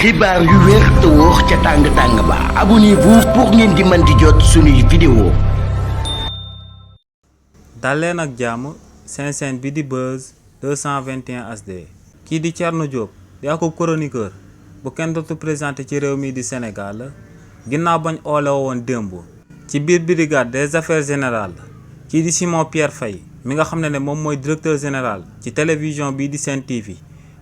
xibaar yu wér te wóor ca tàng ba abonnez-vous pour ngeen di mën di jot suñuy vidéo. dal leen ak jàmm seen chaîne bi di Buzz 221 HD. kii di Thierno Diop di akub chroniqueur bu kenn dootu présenté ci réew mi di Sénégal ginnaaw bañ oole woon démb ci biir brigade des affaires générales kii di Simon Pierre Faye mi nga xam ne moom mooy directeur général ci télévision bii di Sen TV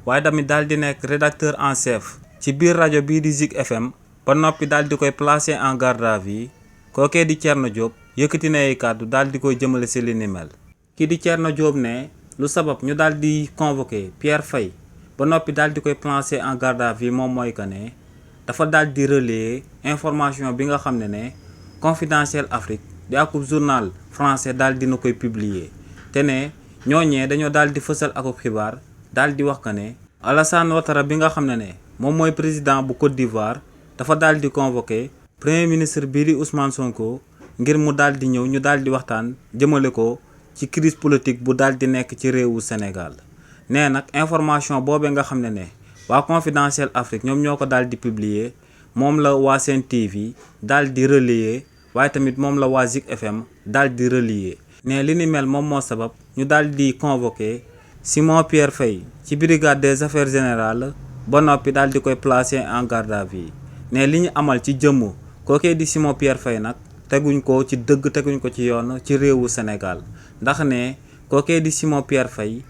waaye tamit daal di nekk rédacteur en chef ci biir rajo bii di Zik FM ba noppi daal di koy placer en garde à vue kookee di Thierno Diop yëkkati na ay kàddu daal di koy jëmale si li ni mel. kii di Thierno Diop ne lu sabab ñu daal di convoqué Pierre Faye ba noppi daal di koy placer en garde à vue moom mooy que ne dafa daal di relayer information bi nga xam ne Confidentiel Afrique di akub journal français daal dina koy publier te ne ñooñee dañoo daal di fësal akub xibaar daal di wax que ne Alassane Ouattara bi nga xam ne moom mooy président bu Côte d'Ivoire dafa daal di convoqué premier ministre bii di Ousmane Sonko ngir mu daal di ñëw ñu daal di waxtaan jëmale ko ci crise politique bu daal di nekk ci réewu Sénégal. nee nag information boobee nga xam ne waa Confidentiel Afrique ñoom ñoo ko daal di publier moom la waa Sen TV daal di relayer waaye tamit moom la waa Zik FM daal di relayer. ne li ni mel moom moo sabab ñu daal di convoqué Simon Pierre Faye ci brigade des affaires générales ba noppi daal di koy placer en garde à vue. ne li ñu amal ci jëmm kookee di Simon Pierre Faye nag teguñ ko ci dëgg teguñ ko ci yoon ci réewu Sénégal ndax ne kookee di Simon Pierre Faye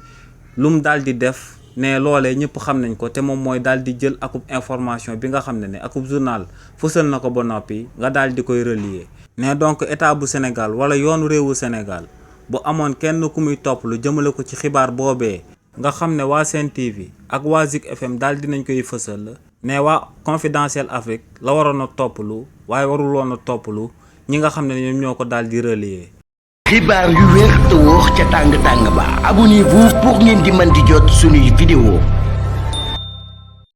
lum daal di def ne loolee ñëpp xam nañ ko te moom mooy daal di jël akub information bi nga xam ne akub journal fësal na ko ba noppi nga daal di koy relier. ne donc état bu Sénégal wala yoonu réewu Sénégal bu amoon kenn ku muy topp lu jëmale ko ci xibaar boobee nga xam ne waa Sen TV ak waa Zik FM daal dinañ koy fësal ne waa Confidentiel Afrique la waroon a topplu waaye warul woon a topplu ñi nga xam ne ñoom ñoo ko daal di relayer. xibaar yu wér te wóor ca tàng ba abonnez-vous pour ngeen di mën di jot suñuy vidéo.